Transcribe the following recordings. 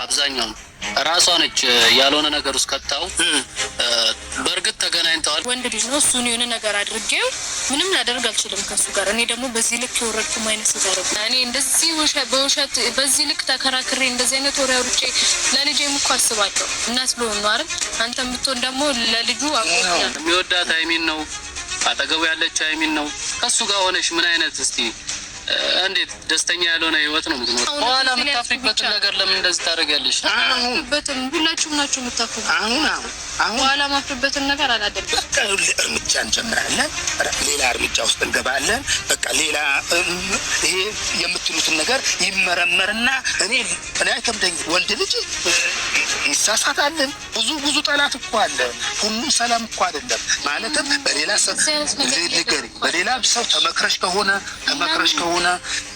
አብዛኛው ራሷ ነች ያልሆነ ነገር ውስጥ ከተው በርግጥ ተገናኝተዋል። ወንድ ልጅ ነው እሱን የሆነ ነገር አድርጌው ምንም ላደርግ አልችልም ከሱ ጋር። እኔ ደግሞ በዚህ ልክ ወረድኩ ማይነስ ይዛረብ እኔ እንደዚህ በውሸት በዚህ ልክ ተከራክሬ እንደዚህ አይነት ወሬ አውርቼ ለልጄም እኮ አስባለሁ እናት ልሆን ነው አይደል? አንተም ብትሆን ደግሞ ለልጁ አቆኛ የሚወዳት አይሚን ነው አጠገቡ ያለች አይሚን ነው። ከሱ ጋር ሆነሽ ምን አይነት እስቲ እንዴት ደስተኛ ያልሆነ ህይወት ነው የምትኖር? በኋላ የምታፍሪበት ነገር ለምን እንደዚህ ታደርጊያለሽ? በተም ሁላችሁም ናችሁ የምታፍሩት። አሁን በኋላ ማፍሪበትን ነገር አላደርግም። በቃ እርምጃ እንጀምራለን፣ ሌላ እርምጃ ውስጥ እንገባለን። በቃ ሌላ ይሄ የምትሉትን ነገር ይመረመርና እኔ አይከብደኝ። ወንድ ልጅ ይሳሳታልን። ብዙ ጠላት እኮ አለ። ሁሉም ሰላም እኮ አይደለም። ማለትም በሌላ ሰው ልገሪ በሌላ ሰው ተመክረሽ ከሆነ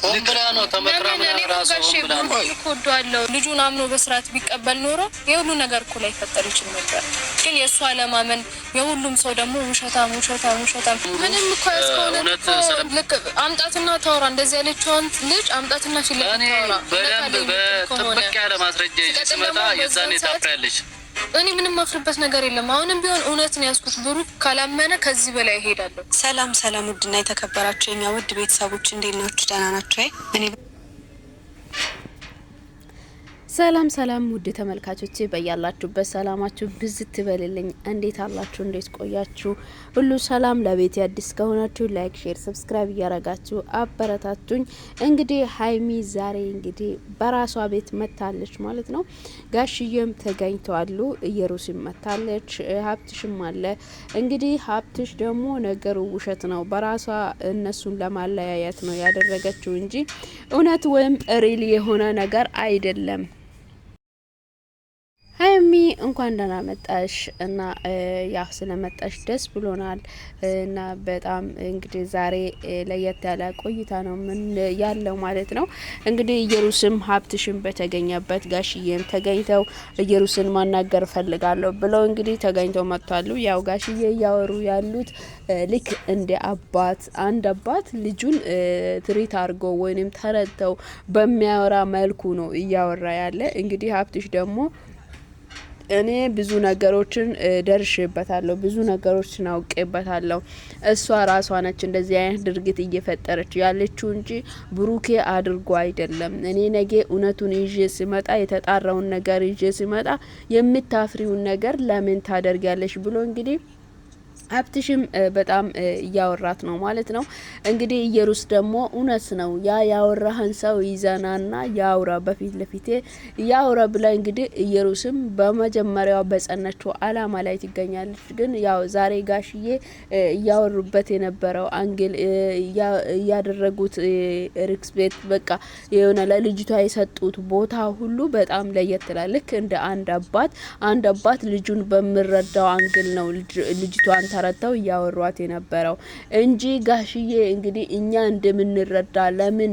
ወንብላ ነው ተመክራም ራሱ ወንብላ ነው ኮዷለው። ልጁን አምኖ በስርዓት ቢቀበል ኖሮ የሁሉ ነገር እኮ ላይ ፈጠር ይችል ነበር። ግን የእሱ አለማመን የሁሉም ሰው ደግሞ ውሸታም ምንም እኮ ያስከሆነ ልክ አምጣትና ታውራ እንደዚህ ያለችውን ልጅ አምጣትና ፊት ታውራ በደንብ በጥብቅ ያለ ማስረጃ ሲመጣ የዛኔ ታፍሪያለሽ። እኔ ምንም ማፍርበት ነገር የለም። አሁንም ቢሆን እውነትን ያስኩት ብሩክ ካላመነ ከዚህ በላይ እሄዳለሁ። ሰላም ውድና የተከበራችሁ የኛ ውድ ቤተሰቦች እንዴት ናችሁ? ደህና ናችሁ? እኔ ሰላም ውድ ተመልካቾቼ በያላችሁበት ሰላማችሁ ብዝት ይበልልኝ። እንዴት አላችሁ? እንዴት ቆያችሁ? ሁሉ ሰላም። ለቤት አዲስ ከሆናችሁ ላይክ፣ ሼር፣ ሰብስክራይብ እያረጋችሁ አበረታቱኝ። እንግዲህ ሀይሚ ዛሬ እንግዲህ በራሷ ቤት መታለች ማለት ነው። ጋሽዬም ተገኝተዋል። ኢየሩሳሌም መታለች። ሀብትሽም አለ። እንግዲህ ሀብትሽ ደግሞ ነገሩ ውሸት ነው፣ በራሷ እነሱን ለማለያየት ነው ያደረገችው እንጂ እውነት ወይም ሪል የሆነ ነገር አይደለም። ሀይሚ እንኳን ደህና መጣሽ እና ያው ስለመጣሽ ደስ ብሎናል እና በጣም እንግዲህ ዛሬ ለየት ያለ ቆይታ ነው ምን ያለው ማለት ነው። እንግዲህ ኢየሩሳሌም ሀብትሽን በተገኘበት ጋሽዬም ተገኝተው ኢየሩሳሌም ማናገር ፈልጋለሁ ብለው እንግዲህ ተገኝተው መጥቷሉ። ያው ጋሽዬ እያወሩ ያሉት ልክ እንደ አንድ አባት ልጁን ትሪት አድርጎ ወይንም ተረድተው በሚያወራ መልኩ ነው እያወራ ያለ። እንግዲህ ሀብትሽ ደግሞ እኔ ብዙ ነገሮችን ደርሼበታለሁ፣ ብዙ ነገሮችን አውቄበታለሁ። እሷ ራሷ ነች እንደዚህ አይነት ድርጊት እየፈጠረች ያለችው እንጂ ብሩኬ አድርጎ አይደለም። እኔ ነገ እውነቱን ይዤ ሲመጣ የተጣራውን ነገር ይዤ ሲመጣ የምታፍሪውን ነገር ለምን ታደርጊያለሽ ብሎ እንግዲህ ሀብትሽም በጣም እያወራት ነው ማለት ነው። እንግዲህ ኢየሩስ ደግሞ እውነት ነው ያ ያወራህን ሰው ይዘናና ያውራ በፊት ለፊቴ ያውራ ብላ እንግዲህ ኢየሩስም በመጀመሪያው በጸነችው አላማ ላይ ትገኛለች። ግን ያው ዛሬ ጋሽዬ እያወሩበት የነበረው አንግል ያደረጉት ሪክስ ቤት በቃ የሆነ ለልጅቷ የሰጡት ቦታ ሁሉ በጣም ለየት ይላል። ልክ እንደ አንድ አባት ልጁን በሚረዳው አንግል ነው ልጅቷን ተረተው እያወሯት የነበረው እንጂ ጋሽዬ እንግዲህ እኛ እንደምንረዳ ለምን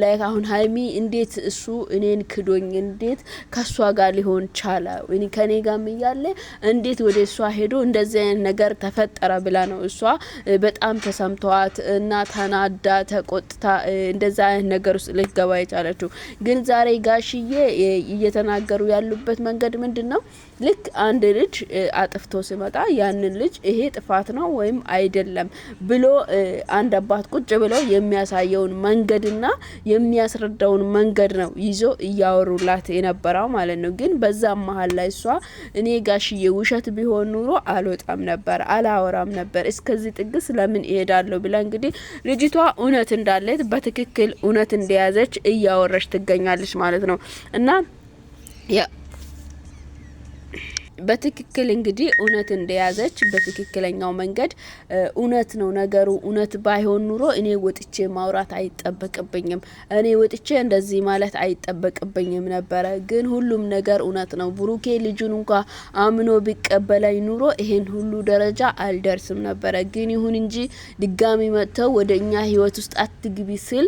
ላይ አሁን ሀይሚ እንዴት እሱ እኔን ክዶኝ እንዴት ከሷ ጋር ሊሆን ቻለ እኔ ከኔ ጋርም እያለ እንዴት ወደ እሷ ሄዶ እንደዚህ አይነት ነገር ተፈጠረ ብላ ነው እሷ በጣም ተሰምቷት እና ተናዳ ተቆጥታ እንደዛ አይነት ነገር ውስጥ ልትገባ የቻለችው። ግን ዛሬ ጋሽዬ እየተናገሩ ያሉበት መንገድ ምንድነው? ልክ አንድ ልጅ አጥፍቶ ሲመጣ ያንን ልጅ ይሄ ጥፋት ነው ወይም አይደለም ብሎ አንድ አባት ቁጭ ብሎ የሚያሳየውን መንገድና የሚያስረዳውን መንገድ ነው ይዞ እያወሩላት የነበረው ማለት ነው። ግን በዛ መሀል ላይ እሷ እኔ ጋሽዬ ውሸት ቢሆን ኑሮ አልወጣም ነበር አላወራም ነበር እስከዚህ ጥግስ ለምን እሄዳለሁ ብላ እንግዲህ ልጅቷ እውነት እንዳለት በትክክል እውነት እንደያዘች እያወረች ትገኛለች ማለት ነው። እና በትክክል እንግዲህ እውነት እንደያዘች በትክክለኛው መንገድ እውነት ነው ነገሩ። እውነት ባይሆን ኑሮ እኔ ወጥቼ ማውራት አይጠበቅብኝም፣ እኔ ወጥቼ እንደዚህ ማለት አይጠበቅብኝም ነበረ። ግን ሁሉም ነገር እውነት ነው። ብሩኬ ልጁን እንኳን አምኖ ቢቀበላይ ኑሮ ይሄን ሁሉ ደረጃ አልደርስም ነበረ። ግን ይሁን እንጂ ድጋሚ መጥተው ወደኛ ህይወት ውስጥ አትግቢ ሲል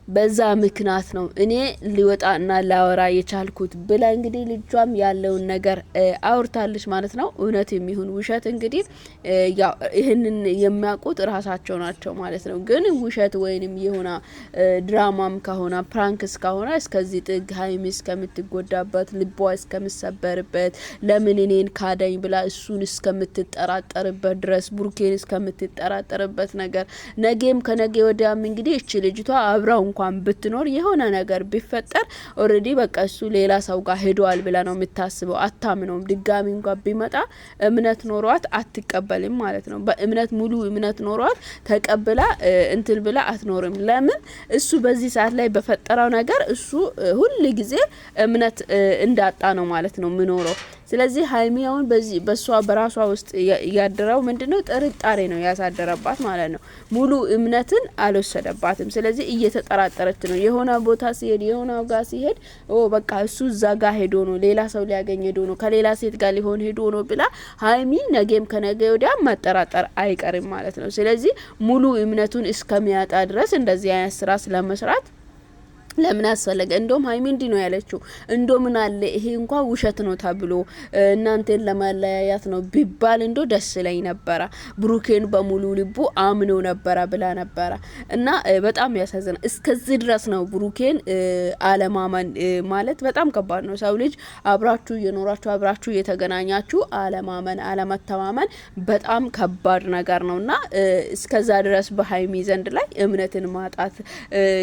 በዛ ምክንያት ነው እኔ ሊወጣና ላወራ የቻልኩት ብላ እንግዲህ ልጇም ያለውን ነገር አውርታለች ማለት ነው። እውነት የሚሆን ውሸት እንግዲህ ያው ይህንን የሚያውቁት ራሳቸው ናቸው ማለት ነው። ግን ውሸት ወይንም የሆነ ድራማም ከሆነ ፕራንክስ ከሆነ እስከዚህ ጥግ ሀይሚ እስከምትጎዳበት ልቧ እስከምሰበርበት ለምን እኔን ካዳኝ ብላ እሱን እስከምትጠራጠርበት ድረስ ብሩኬን እስከምትጠራጠርበት ነገር ነገም ከነገ ወዲያም እንግዲህ እቺ ልጅቷ አብራው እንኳን ብትኖር የሆነ ነገር ቢፈጠር ኦሬዲ በቃ እሱ ሌላ ሰው ጋር ሄዷል ብላ ነው የምታስበው። አታምነውም። ድጋሚ እንኳን ቢመጣ እምነት ኖሯት አትቀበልም ማለት ነው። በእምነት ሙሉ እምነት ኖሯት ተቀብላ እንትን ብላ አትኖርም። ለምን እሱ በዚህ ሰዓት ላይ በፈጠረው ነገር እሱ ሁሉ ጊዜ እምነት እንዳጣ ነው ማለት ነው ምኖረው። ስለዚህ ሀይሚያውን በዚህ በሷ በራሷ ውስጥ ያደረው ምንድነው ጥርጣሬ ነው ያሳደረባት ማለት ነው። ሙሉ እምነትን አልወሰደባትም። ስለዚህ እየተጠራጠረች ነው። የሆነ ቦታ ሲሄድ የሆነ ጋር ሲሄድ በቃ እሱ እዛ ጋር ሄዶ ነው ሌላ ሰው ሊያገኝ ሄዶ ነው ከሌላ ሴት ጋር ሊሆን ሄዶ ነው ብላ ሀይሚ ነገም ከነገ ወዲያ መጠራጠር አይቀርም ማለት ነው። ስለዚህ ሙሉ እምነቱን እስከሚያጣ ድረስ እንደዚህ አይነት ስራ ስለመስራት ለምን አስፈለገ? እንደውም ሀይሚ እንዲ ነው ያለችው። እንደው ምን አለ ይሄ እንኳን ውሸት ነው ተብሎ እናንተን ለማለያያት ነው ቢባል እንደው ደስ ላይ ነበረ። ብሩኬን በሙሉ ልቡ አምኖ ነበረ ብላ ነበረ እና በጣም ያሳዝናል። እስከዚህ ድረስ ነው ብሩኬን አለማመን ማለት በጣም ከባድ ነው። ሰው ልጅ አብራችሁ እየኖራችሁ አብራችሁ እየተገናኛችሁ አለማመን አለመተማመን በጣም ከባድ ነገር ነውና እስከዛ ድረስ በሀይሚ ዘንድ ላይ እምነትን ማጣት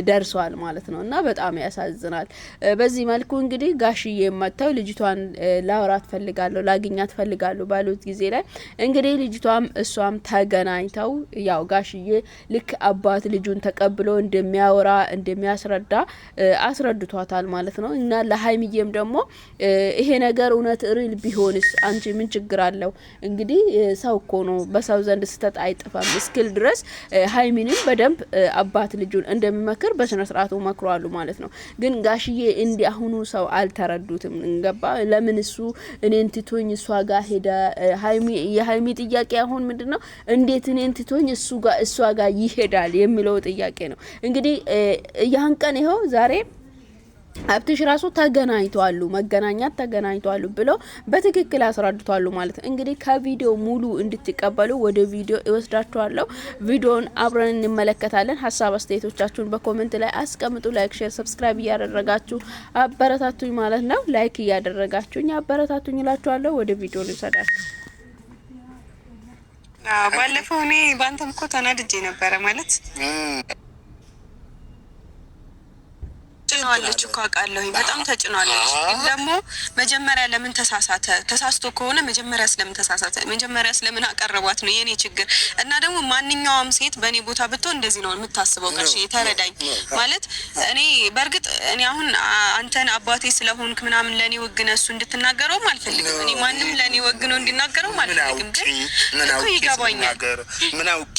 ደርሷል ማለት ነውና በጣም ያሳዝናል። በዚህ መልኩ እንግዲህ ጋሽዬ መተው ልጅቷን ላወራት ፈልጋለሁ ላግኛት ፈልጋለሁ ባሉት ጊዜ ላይ እንግዲህ ልጅቷም እሷም ተገናኝተው ያው ጋሽዬ ልክ አባት ልጁን ተቀብሎ እንደሚያወራ እንደሚያስረዳ አስረድቷታል ማለት ነው። እና ለሀይሚዬም ደግሞ ይሄ ነገር እውነት ሪል ቢሆንስ አንቺ ምን ችግር አለው? እንግዲህ ሰው እኮ ነው በሰው ዘንድ ስተት አይጥፋም እስክል ድረስ ሀይሚንም በደንብ አባት ልጁን እንደሚመክር በስነ ስርዓቱ መክሯሉ ማለት ነው። ግን ጋሽዬ እንዲ አሁኑ ሰው አልተረዱትም። እንገባ ለምን እሱ እኔን ትቶኝ እሷ ጋር ሄደ? የሀይሚ ጥያቄ አሁን ምንድነው እንዴት እኔን ትቶኝ እሷ ጋር ይሄዳል የሚለው ጥያቄ ነው። እንግዲህ ያን ቀን ይኸው ዛሬ አብትሽ ራሱ ተገናኝቷሉ መገናኛት ተገናኝቷሉ ብሎ በትክክል አስረድቷሉ ማለት ነው። እንግዲህ ከቪዲዮ ሙሉ እንድትቀበሉ ወደ ቪዲዮ እወስዳችኋለሁ። ቪዲዮን አብረን እንመለከታለን። ሀሳብ አስተያየቶቻችሁን በኮሜንት ላይ አስቀምጡ። ላይክ፣ ሼር፣ ሰብስክራይብ እያደረጋችሁ አበረታቱኝ ማለት ነው። ላይክ እያደረጋችሁኝ አበረታቱኝ እላችኋለሁ። ወደ ቪዲዮ ልውሰዳችሁ። ባለፈው እኔ ባንተም እኮ ተናድጄ ነበረ ማለት ተጭኗለች እኮ አውቃለሁ። በጣም ተጭኗለች። ደግሞ መጀመሪያ ለምን ተሳሳተ? ተሳስቶ ከሆነ መጀመሪያ ስለምን ተሳሳተ? መጀመሪያ ስለምን አቀረቧት ነው የኔ ችግር። እና ደግሞ ማንኛውም ሴት በእኔ ቦታ ብትሆን እንደዚህ ነው የምታስበው። ጋሽ ተረዳኝ ማለት እኔ በእርግጥ እኔ አሁን አንተን አባቴ ስለሆንክ ምናምን ለኔ ወግነ እሱ እንድትናገረውም አልፈልግም። እኔ ማንም ለኔ ወግነው እንዲናገረው አልፈልግም። ግን እኮ ይገባኛል ምን አውቂ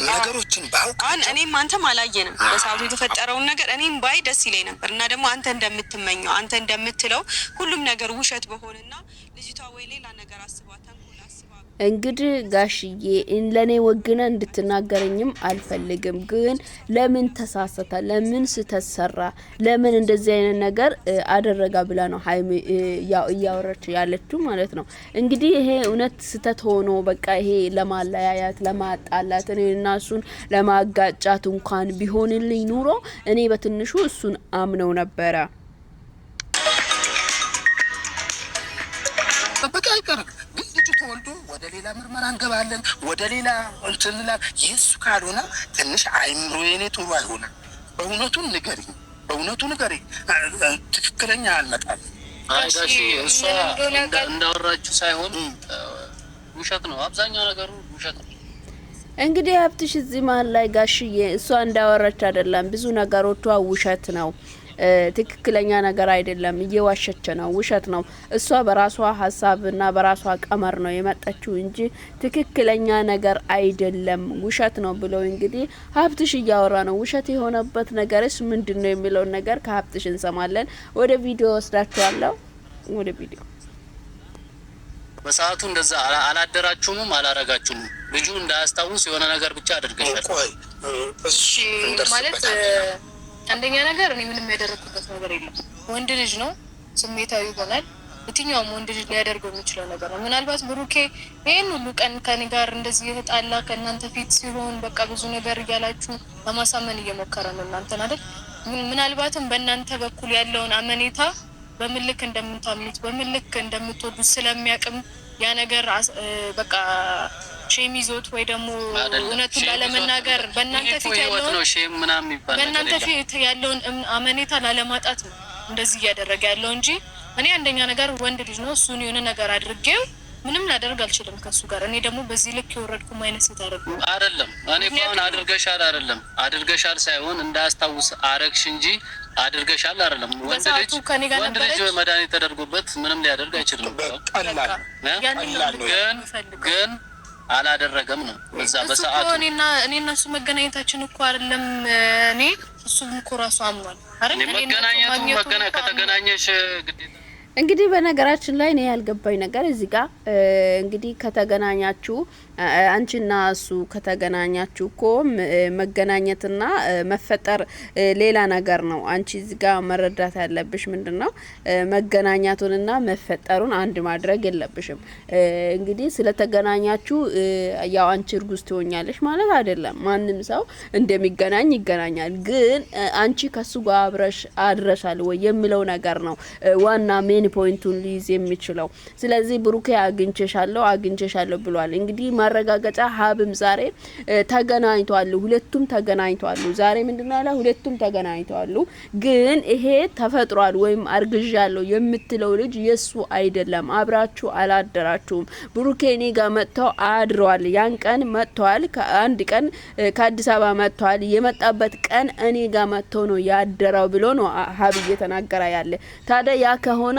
ነገሮችን ባውቃን እኔም አንተም አላየንም በሰዓቱ የተፈጠረውን ነገር። እኔም ባይ ደስ ይለኝ ነበር እና ደግሞ አንተ እንደምትመኘው አንተ እንደምትለው ሁሉም ነገር ውሸት በሆነና ልጅቷ ወይ ሌላ ነገር አስባ ተንኮል አስባ እንግዲህ ጋሽዬ ለኔ ወግነ እንድትናገረኝም አልፈልግም። ግን ለምን ተሳሰተ? ለምን ስተሰራ? ለምን እንደዚህ አይነት ነገር አደረጋ ብላ ነው ሀይሚ ያው እያወራች ያለችው ማለት ነው። እንግዲህ ይሄ እውነት ስተት ሆኖ በቃ ይሄ ለማለያያት ለማጣላት እኔና እሱን ለማጋጫት እንኳን ቢሆንልኝ ኑሮ እኔ በትንሹ እሱን አምነው ነበረ። በቃ አይቀርም ወልዶ ወደ ሌላ ምርመራ እንገባለን፣ ወደ ሌላ እንትንላ የሱ ካልሆነ ትንሽ አይምሮ የኔ ጥሩ አይሆንም። በእውነቱን ንገሪ ትክክለኛ አልመጣም። አይዳሽ እሷ እንዳወራችሁ ሳይሆን ውሸት ነው። አብዛኛው ነገሩ ውሸት ነው። እንግዲህ ሀብትሽ እዚህ መሀል ላይ ጋሽዬ እሷ እንዳወራች አይደለም፣ ብዙ ነገሮቿ ውሸት ነው። ትክክለኛ ነገር አይደለም። እየዋሸች ነው። ውሸት ነው። እሷ በራሷ ሀሳብና በራሷ ቀመር ነው የመጣችው እንጂ ትክክለኛ ነገር አይደለም። ውሸት ነው ብሎ እንግዲህ ሀብትሽ እያወራ ነው። ውሸት የሆነበት ነገርስ ምንድነው የሚለው ነገር ከሀብትሽ እንሰማለን። ወደ ቪዲዮ ወስዳችኋለሁ። ወደ ቪዲዮ በሰዓቱ እንደዛ አላደራችሁም አላረጋችሁም። ልጁ እንዳያስታውስ የሆነ ነገር ብቻ አድርገሻል። እሺ ማለት አንደኛ ነገር እኔ ምንም ያደረኩበት ነገር የለም። ወንድ ልጅ ነው፣ ስሜታዊ ይሆናል። የትኛውም ወንድ ልጅ ሊያደርገው የሚችለው ነገር ነው። ምናልባት ብሩኬ ይሄን ሁሉ ቀን ከኔ ጋር እንደዚህ የተጣላ ከእናንተ ፊት ሲሆን በቃ ብዙ ነገር እያላችሁ ለማሳመን እየሞከረ ነው እናንተን አይደል? ምናልባትም በእናንተ በኩል ያለውን አመኔታ በምን ልክ እንደምታምኑት በምን ልክ እንደምትወዱት ስለሚያቅም ያ ነገር በቃ ሼም ይዞት ወይ ደግሞ እውነቱን ላለመናገር በእናንተ ፊት ያለውን አመኔታ ላለማጣት ነው እንደዚህ እያደረገ ያለው እንጂ እኔ አንደኛ ነገር ወንድ ልጅ ነው። እሱን የሆነ ነገር አድርጌው ምንም ላደርግ አልችልም ከሱ ጋር። እኔ ደግሞ በዚህ ልክ የወረድኩ ማይነስ ታረግ አይደለም። እኔ እንኳን አድርገሻል ሳይሆን እንዳያስታውስ አረግሽ እንጂ አድርገሻል አይደለም። ወንድ ልጅ መድኃኒት ተደርጎበት ምንም ሊያደርግ አይችልም። ግን አላደረገም ነው እዛ በሰዓቱ። እኔ እና እሱ መገናኘታችን እኮ አይደለም እኔ እሱም እኮ ራሱ አምኗል አይደል? ከተገናኘሽ ግዴታ እንግዲህ በነገራችን ላይ ነው ያልገባኝ ነገር እዚህ ጋር እንግዲህ ከተገናኛችሁ አንቺና እሱ ከተገናኛችሁ እኮ መገናኘትና መፈጠር ሌላ ነገር ነው። አንቺ እዚህ ጋር መረዳት ያለብሽ ምንድነው መገናኛቱንና መፈጠሩን አንድ ማድረግ የለብሽም። እንግዲህ ስለተገናኛችሁ ያው አንቺ እርጉዝ ትሆኛለሽ ማለት አይደለም። ማንም ሰው እንደሚገናኝ ይገናኛል። ግን አንቺ ከሱ ጋር አብረሽ አድረሻል ወይ የሚለው ነገር ነው ዋና ሜን ፖይንቱን ሊይዝ የሚችለው። ስለዚህ ብሩኬ አግኝቼሻለሁ ብሏል። እንግዲህ ማረጋገጫ ሀብም ዛሬ ተገናኝቷል። ሁለቱም ተገናኝቷል። ዛሬ ምንድነው ያለው? ሁለቱም ተገናኝቷል። ግን ይሄ ተፈጥሯል ወይም አርግዣለሁ የምትለው ልጅ የሱ አይደለም። አብራችሁ አላደራችሁም። ብሩኬ እኔ ጋር መጥተው አድሯል። ያን ቀን መጥቷል። ከአንድ ቀን ከአዲስ አበባ መጥቷል። የመጣበት ቀን እኔ ጋር መጥተው ነው ያደረው ብሎ ነው ሀብ እየተናገረ ያለ። ታዲያ ያ ከሆነ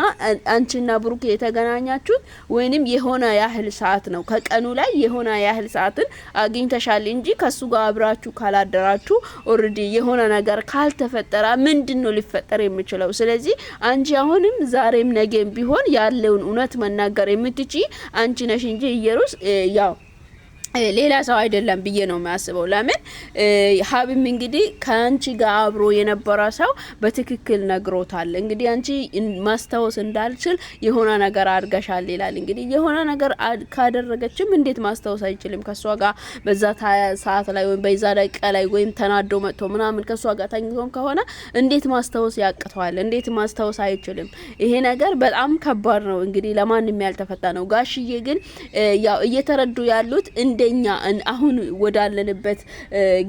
አንቺና ብሩኬ የተገናኛችሁት ወይንም የሆነ ያህል ሰዓት ነው። ከቀኑ ላይ የሆነ ያህል ሰዓትን አግኝተሻል እንጂ ከሱ ጋር አብራችሁ ካላደራችሁ ኦሬዲ የሆነ ነገር ካልተፈጠረ ምንድነው ሊፈጠር የሚችለው? ስለዚህ አንቺ አሁንም ዛሬም ነገም ቢሆን ያለውን እውነት መናገር የምትችይ አንቺ ነሽ እንጂ ኢየሩስ ያው ሌላ ሰው አይደለም ብዬ ነው የሚያስበው። ለምን ሀብም እንግዲህ ከአንቺ ጋር አብሮ የነበረ ሰው በትክክል ነግሮታል። እንግዲህ አንቺ ማስታወስ እንዳልችል የሆነ ነገር አድርገሻል ይላል። እንግዲህ የሆነ ነገር ካደረገችም እንዴት ማስታወስ አይችልም? ከሷ ጋር በዛ ሰዓት ላይ ወይም በዛ ደቂቃ ላይ ወይም ተናዶ መጥቶ ምናምን ከሷ ጋር ተኝቶን ከሆነ እንዴት ማስታወስ ያቅተዋል? እንዴት ማስታወስ አይችልም? ይሄ ነገር በጣም ከባድ ነው። እንግዲህ ለማንም ያልተፈታ ነው። ጋሽዬ ግን ያው እየተረዱ ያሉት እንደኛ አሁን ወዳለንበት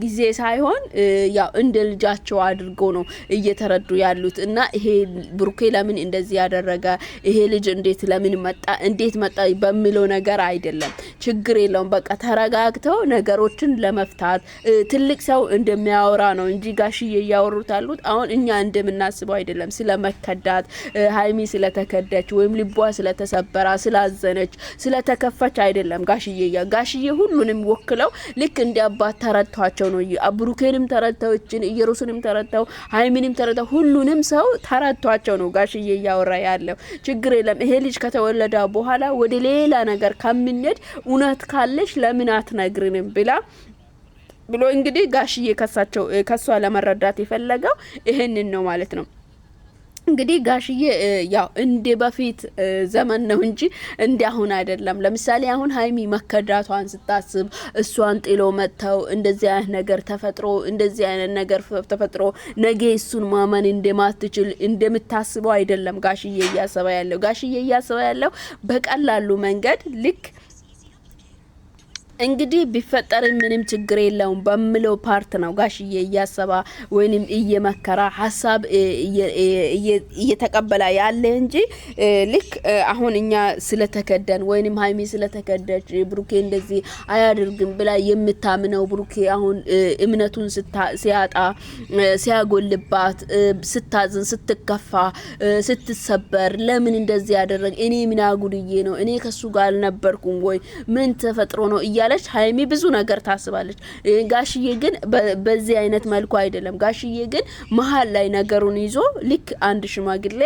ጊዜ ሳይሆን ያው እንደ ልጃቸው አድርገው ነው እየተረዱ ያሉት። እና ይሄ ብሩኬ ለምን እንደዚህ ያደረገ ይሄ ልጅ እንዴት መጣ በሚለው ነገር አይደለም። ችግር የለውም። በቃ ተረጋግተው ነገሮችን ለመፍታት ትልቅ ሰው እንደሚያወራ ነው እንጂ ጋሽዬ እያወሩት ያሉት አሁን እኛ እንደምናስበው አይደለም። ስለመከዳት ሀይሚ ስለተከዳች ወይም ልቧ ስለተሰበራ ስላዘነች ስለተከፈች አይደለም። ጋሽዬ ሁሉንም ወክለው ልክ እንደ አባት ተረድቷቸው ነው። ብሩኬንም ተረድተው ኢየሩስንም ተረድተው ሀይሚንም ተረድተው ሁሉንም ሰው ተረድቷቸው ነው ጋሽዬ እያወራ ያለው። ችግር የለም። ይሄ ልጅ ከተወለደ በኋላ ወደ ሌላ ነገር ከምንሄድ እውነት ካለሽ ለምን አትነግሪንም ብሎ እንግዲህ ጋሽዬ ከሷ ለመረዳት የፈለገው ይሄንን ነው ማለት ነው። እንግዲህ ጋሽዬ ያው እንደ በፊት ዘመን ነው እንጂ እንደ አሁን አይደለም። ለምሳሌ አሁን ሀይሚ መከዳቷን ስታስብ እሷን ጥሎ መጥተው እንደዚህ አይነት ነገር ተፈጥሮ ነገ እሱን ማመን እንደማትችል እንደምታስበው አይደለም ጋሽዬ እያሰበ ያለው በቀላሉ መንገድ ልክ እንግዲህ ቢፈጠር ምንም ችግር የለውም በሚለው ፓርት ነው ጋሽዬ እያሰባ ወይንም እየመከራ ሀሳብ እየተቀበለ ያለ እንጂ ልክ አሁን እኛ ስለተከደን ወይንም ሀይሚ ስለተከደች ብሩኬ እንደዚህ አያደርግም ብላ የምታምነው ብሩኬ አሁን እምነቱን ሲያጣ ሲያጎልባት ስታዝን ስትከፋ ስትሰበር ለምን እንደዚህ ያደረገ እኔ ምን አጉድዬ ነው እኔ ከሱ ጋር አልነበርኩም ወይ ምን ተፈጥሮ ነው ያለች ሀይሚ ብዙ ነገር ታስባለች። ጋሽዬ ግን በዚህ አይነት መልኩ አይደለም። ጋሽዬ ግን መሀል ላይ ነገሩን ይዞ ልክ አንድ ሽማግሌ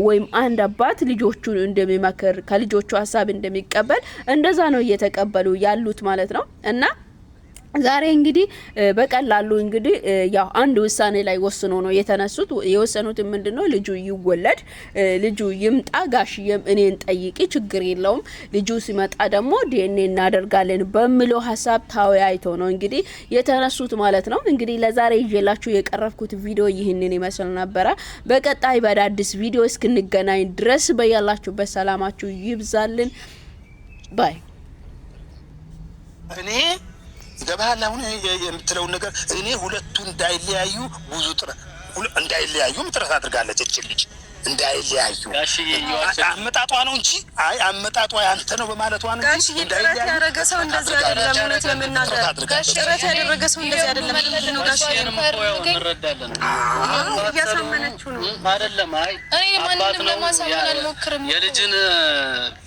ወይም አንድ አባት ልጆቹን እንደሚመክር ከልጆቹ ሀሳብ እንደሚቀበል እንደዛ ነው እየተቀበሉ ያሉት ማለት ነው። እና ዛሬ እንግዲህ በቀላሉ እንግዲህ ያው አንድ ውሳኔ ላይ ወስኖ ነው የተነሱት። የወሰኑት ምንድነው? ልጁ ይወለድ፣ ልጁ ይምጣ፣ ጋሽዬም እኔን ጠይቂ ችግር የለውም፣ ልጁ ሲመጣ ደግሞ ዲኤንኤ እናደርጋለን በሚለው ሀሳብ ታወያይቶ ነው እንግዲህ የተነሱት ማለት ነው። እንግዲህ ለዛሬ ይዤላችሁ የቀረብኩት ቪዲዮ ይህንን ይመስል ነበረ። በቀጣይ በአዲስ ቪዲዮ እስክንገናኝ ድረስ በያላችሁበት ሰላማችሁ ይብዛልን ባይ እኔ ገባህ አሁን የምትለውን ነገር እኔ ሁለቱ እንዳይለያዩ ብዙ እንዳይለያዩም ጥረት አድርጋለች። እቺ ልጅ እንዳይለያዩ አመጣጧ ነው እንጂ አመጣጧ ያንተ ነው በማለቷ ነው እንጂ ጥረት ያደረገ ሰው እንደዚህ አይደለም። እውነት ለመናገር ጥረት ያደረገ ሰው እንደዚህ አይደለም። ነው ጋሽ እንረዳለን። እያሳመነችው ነው አይደለም። አይ እኔ ማንንም ለማሳመን አልሞክርም። የልጅን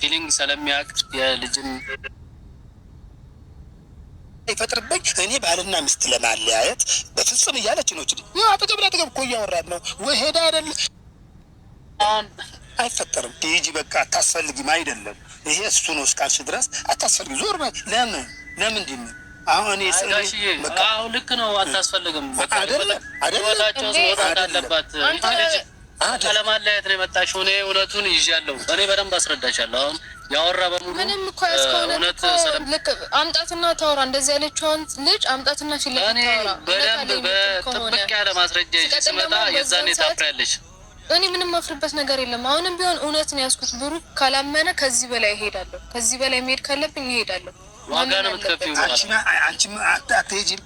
ፊሊንግ ስለሚያውቅ የልጅን ይፈጥርብኝ እኔ ባልና ሚስት ለማለያየት በፍጹም እያለች ነው። እቺ ያ አጠገብ ለአጠገብ እኮ እያወራን ነው ወይ ሄዳ አይደል? አይፈጠርም። ሂጂ በቃ አታስፈልጊም። አይደለም ይሄ እሱ ነው እስካልሽ ድረስ አታስፈልጊ። ዞር በይ። ለምንድን ነው አሁን እኔ ጋሽዬ? አዎ ልክ ነው። አታስፈልግም። በቃ አይደለም ወጣቸው ወጣት አለባት። ለማለያየት ነው የመጣሽው። እኔ እውነቱን ይዣለሁ። እኔ በደንብ አስረዳሻለሁ። አሁን ያወራ በሙሉ ምንም እኮ ያስከውነት ልክ አምጣትና ታወራ። እንደዚህ ያለችውን ልጅ አምጣትና ፊት ለፊት ታወራ። በደንብ በጥብቅ ያለ ማስረጃ ይዤ ስመጣ የዛኔ ታፍሪያለሽ። እኔ ምንም ማፍርበት ነገር የለም። አሁንም ቢሆን እውነት ነው ያስኩት። ብሩክ ካላመነ ከዚህ በላይ እሄዳለሁ። ከዚህ በላይ መሄድ ካለብኝ እሄዳለሁ። ዋጋ ነው የምትከፍይው። አንቺ አትሄጂም